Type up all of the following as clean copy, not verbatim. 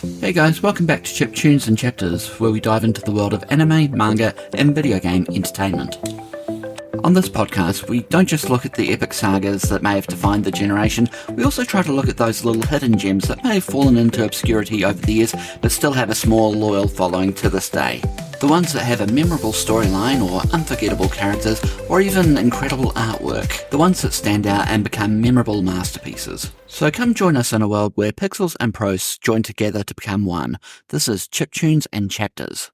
Hey guys, welcome back to Chiptunes and Chapters, where we dive into the world of anime, manga, and video game entertainment. On this podcast, we don't just look at the epic sagas that may have defined the generation, we also try to look at those little hidden gems that may have fallen into obscurity over the years, but still have a small, loyal following to this day. The ones that have a memorable storyline or unforgettable characters or even incredible artwork. The ones that stand out and become memorable masterpieces. So come join us in a world where pixels and prose join together to become one. This is Chiptunes and Chapters.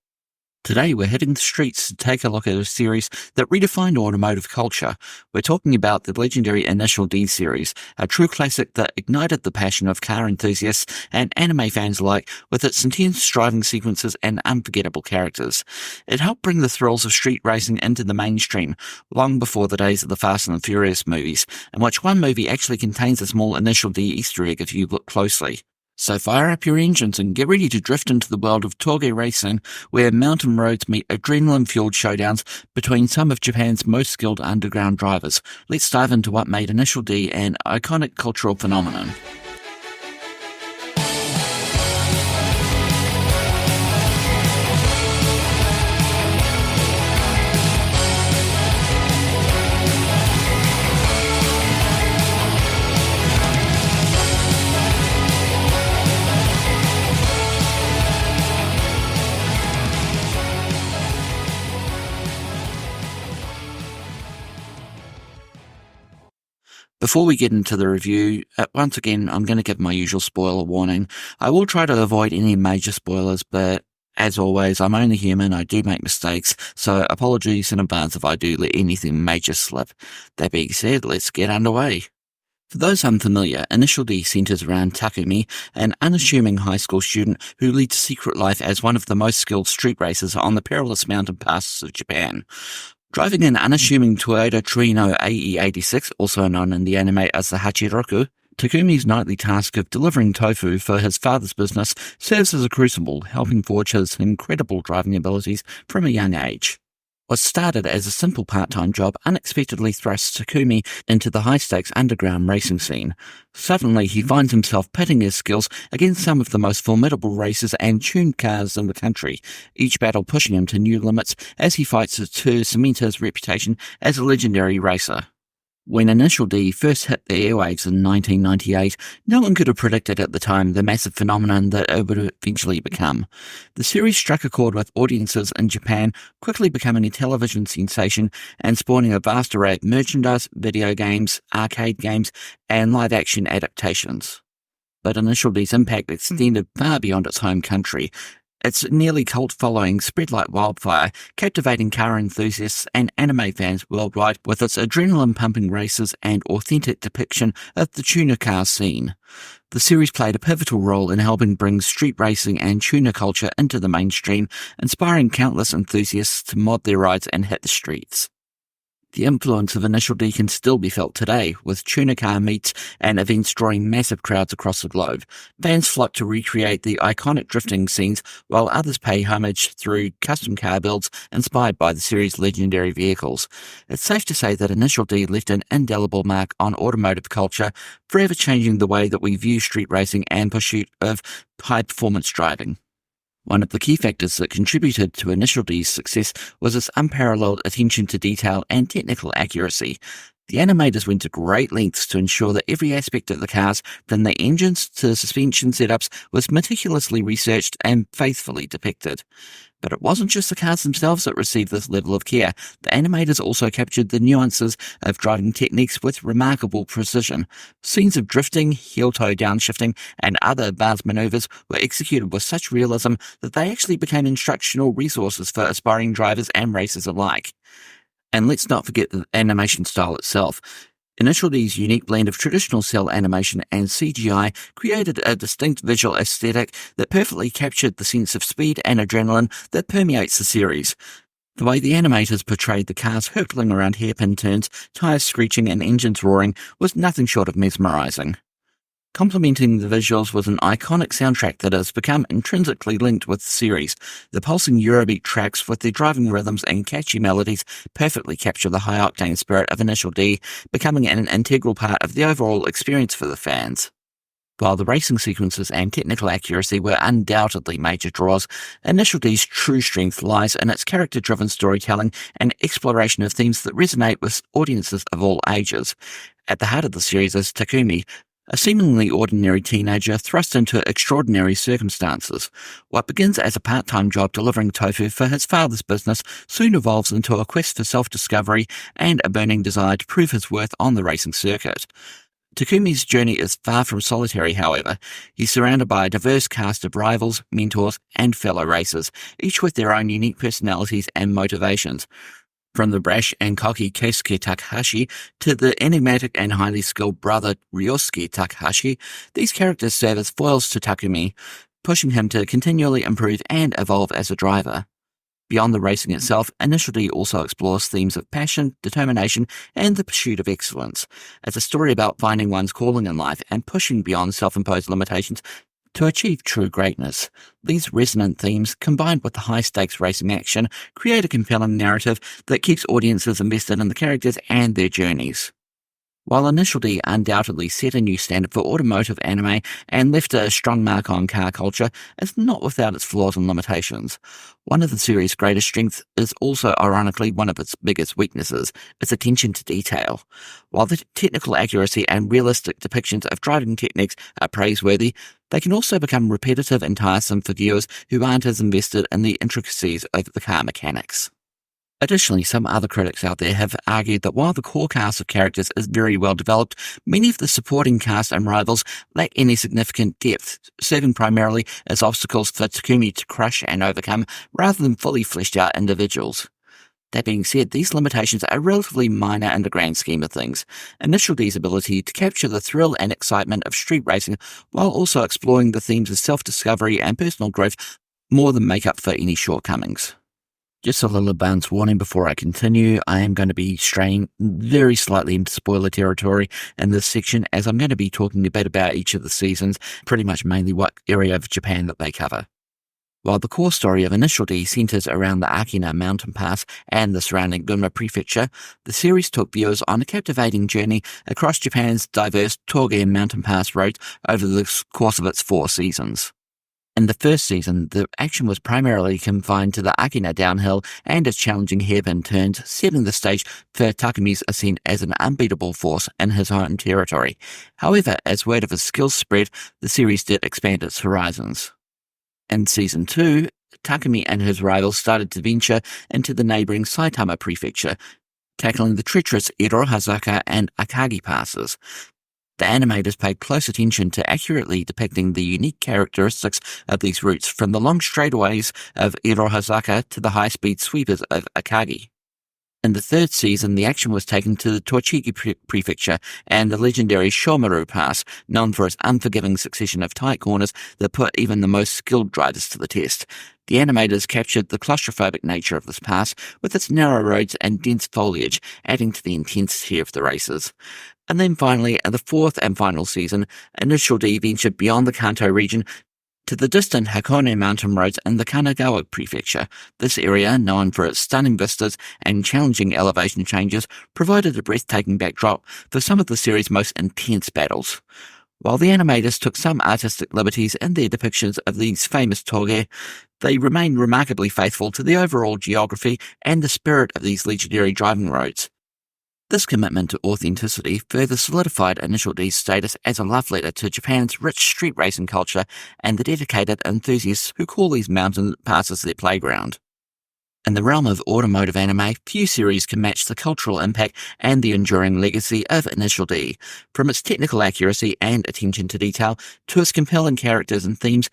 Today we're hitting the streets to take a look at a series that redefined automotive culture. We're talking about the legendary Initial D series, a true classic that ignited the passion of car enthusiasts and anime fans alike with its intense driving sequences and unforgettable characters. It helped bring the thrills of street racing into the mainstream, long before the days of the Fast and the Furious movies, in which one movie actually contains a small Initial D Easter egg if you look closely. So fire up your engines and get ready to drift into the world of Toge racing, where mountain roads meet adrenaline-fueled showdowns between some of Japan's most skilled underground drivers. Let's dive into what made Initial D an iconic cultural phenomenon. Before we get into the review, once again, I'm going to give my usual spoiler warning. I will try to avoid any major spoilers, but as always, I'm only human, I do make mistakes, so apologies in advance if I do let anything major slip. That being said, let's get underway. For those unfamiliar, Initial D centers around Takumi, an unassuming high school student who leads a secret life as one of the most skilled street racers on the perilous mountain passes of Japan. Driving an unassuming Toyota Trino AE86, also known in the anime as the Hachiroku, Takumi's nightly task of delivering tofu for his father's business serves as a crucible, helping forge his incredible driving abilities from a young age. What started as a simple part-time job unexpectedly thrusts Takumi into the high-stakes underground racing scene. Suddenly, he finds himself pitting his skills against some of the most formidable racers and tuned cars in the country, each battle pushing him to new limits as he fights to cement his reputation as a legendary racer. When Initial D first hit the airwaves in 1998, no one could have predicted at the time the massive phenomenon that it would eventually become. The series struck a chord with audiences in Japan, quickly becoming a television sensation and spawning a vast array of merchandise, video games, arcade games, and live-action adaptations. But Initial D's impact extended far beyond its home country. Its nearly cult following spread like wildfire, captivating car enthusiasts and anime fans worldwide with its adrenaline-pumping races and authentic depiction of the tuner car scene. The series played a pivotal role in helping bring street racing and tuner culture into the mainstream, inspiring countless enthusiasts to mod their rides and hit the streets. The influence of Initial D can still be felt today, with tuner car meets and events drawing massive crowds across the globe. Fans flock to recreate the iconic drifting scenes, while others pay homage through custom car builds inspired by the series' legendary vehicles. It's safe to say that Initial D left an indelible mark on automotive culture, forever changing the way that we view street racing and pursuit of high-performance driving. One of the key factors that contributed to Initial D's success was its unparalleled attention to detail and technical accuracy. The animators went to great lengths to ensure that every aspect of the cars, from the engines to suspension setups, was meticulously researched and faithfully depicted. But it wasn't just the cars themselves that received this level of care. The animators also captured the nuances of driving techniques with remarkable precision. Scenes of drifting, heel-toe downshifting, and other advanced maneuvers were executed with such realism that they actually became instructional resources for aspiring drivers and racers alike. And let's not forget the animation style itself. Initial D's unique blend of traditional cell animation and CGI created a distinct visual aesthetic that perfectly captured the sense of speed and adrenaline that permeates the series. The way the animators portrayed the cars hurtling around hairpin turns, tires screeching and engines roaring was nothing short of mesmerizing. Complementing the visuals was an iconic soundtrack that has become intrinsically linked with the series. The pulsing Eurobeat tracks with their driving rhythms and catchy melodies perfectly capture the high-octane spirit of Initial D, becoming an integral part of the overall experience for the fans. While the racing sequences and technical accuracy were undoubtedly major draws, Initial D's true strength lies in its character-driven storytelling and exploration of themes that resonate with audiences of all ages. At the heart of the series is Takumi, a seemingly ordinary teenager thrust into extraordinary circumstances. What begins as a part-time job delivering tofu for his father's business soon evolves into a quest for self-discovery and a burning desire to prove his worth on the racing circuit. Takumi's journey is far from solitary, however. He's surrounded by a diverse cast of rivals, mentors, and fellow racers, each with their own unique personalities and motivations. From the brash and cocky Keisuke Takahashi to the enigmatic and highly skilled brother Ryosuke Takahashi, these characters serve as foils to Takumi, pushing him to continually improve and evolve as a driver. Beyond the racing itself, Initial D also explores themes of passion, determination, and the pursuit of excellence. It's a story about finding one's calling in life and pushing beyond self-imposed limitations to achieve true greatness. These resonant themes, combined with the high-stakes racing action, create a compelling narrative that keeps audiences invested in the characters and their journeys. While Initial D undoubtedly set a new standard for automotive anime and left a strong mark on car culture, it's not without its flaws and limitations. One of the series' greatest strengths is also ironically one of its biggest weaknesses, its attention to detail. While the technical accuracy and realistic depictions of driving techniques are praiseworthy, they can also become repetitive and tiresome for viewers who aren't as invested in the intricacies of the car mechanics. Additionally, some other critics out there have argued that while the core cast of characters is very well developed, many of the supporting cast and rivals lack any significant depth, serving primarily as obstacles for Takumi to crush and overcome rather than fully fleshed out individuals. That being said, these limitations are relatively minor in the grand scheme of things. Initial D's ability to capture the thrill and excitement of street racing while also exploring the themes of self-discovery and personal growth more than make up for any shortcomings. Just a little advance warning before I continue, I am going to be straying very slightly into spoiler territory in this section as I'm going to be talking a bit about each of the seasons, pretty much mainly what area of Japan that they cover. While the core story of Initial D centers around the Akina mountain pass and the surrounding Gunma prefecture, the series took viewers on a captivating journey across Japan's diverse Toge mountain pass roads over the course of its 4 seasons. In the first season, the action was primarily confined to the Akina downhill and its challenging hairpin turns, setting the stage for Takumi's ascent as an unbeatable force in his own territory. However, as word of his skills spread, the series did expand its horizons. In Season 2, Takumi and his rivals started to venture into the neighbouring Saitama prefecture, tackling the treacherous Irohazaka and Akagi passes. The animators paid close attention to accurately depicting the unique characteristics of these routes, from the long straightaways of Irohazaka to the high-speed sweepers of Akagi. In the third season, the action was taken to the Tochigi prefecture and the legendary Shomaru Pass, known for its unforgiving succession of tight corners that put even the most skilled drivers to the test. The animators captured the claustrophobic nature of this pass, with its narrow roads and dense foliage, adding to the intensity of the races. And then finally, in the fourth and final season, Initial D ventured beyond the Kanto region to the distant Hakone mountain roads in the Kanagawa prefecture. This area, known for its stunning vistas and challenging elevation changes, provided a breathtaking backdrop for some of the series' most intense battles. While the animators took some artistic liberties in their depictions of these famous toge, they remained remarkably faithful to the overall geography and the spirit of these legendary driving roads. This commitment to authenticity further solidified Initial D's status as a love letter to Japan's rich street racing culture and the dedicated enthusiasts who call these mountain passes their playground. In the realm of automotive anime, few series can match the cultural impact and the enduring legacy of Initial D. From its technical accuracy and attention to detail to its compelling characters and themes,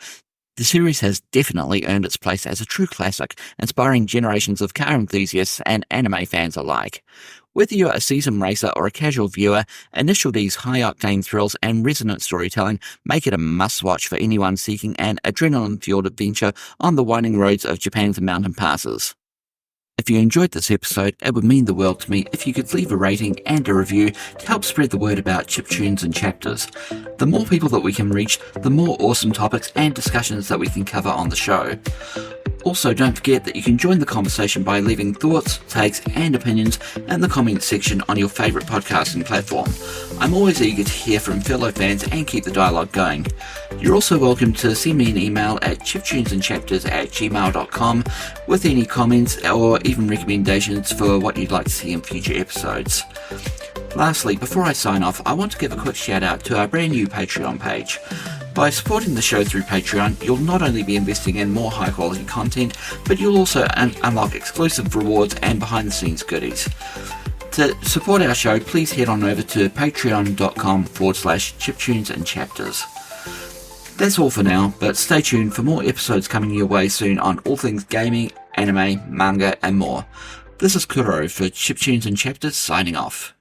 the series has definitely earned its place as a true classic, inspiring generations of car enthusiasts and anime fans alike. Whether you're a seasoned racer or a casual viewer, Initial D's high-octane thrills and resonant storytelling make it a must-watch for anyone seeking an adrenaline-fueled adventure on the winding roads of Japan's mountain passes. If you enjoyed this episode, it would mean the world to me if you could leave a rating and a review to help spread the word about Chiptunes and Chapters. The more people that we can reach, the more awesome topics and discussions that we can cover on the show. Also, don't forget that you can join the conversation by leaving thoughts, takes, and opinions in the comments section on your favourite podcasting platform. I'm always eager to hear from fellow fans and keep the dialogue going. You're also welcome to send me an email at chiptunesandchapters@gmail.com with any comments or even recommendations for what you'd like to see in future episodes. Lastly, before I sign off, I want to give a quick shout out to our brand new Patreon page. By supporting the show through Patreon, you'll not only be investing in more high quality content, but you'll also unlock exclusive rewards and behind the scenes goodies. To support our show, please head on over to patreon.com/Chiptunes and Chapters. That's all for now, but stay tuned for more episodes coming your way soon on all things gaming, anime, manga, and more. This is Kuro for Chiptunes and Chapters signing off.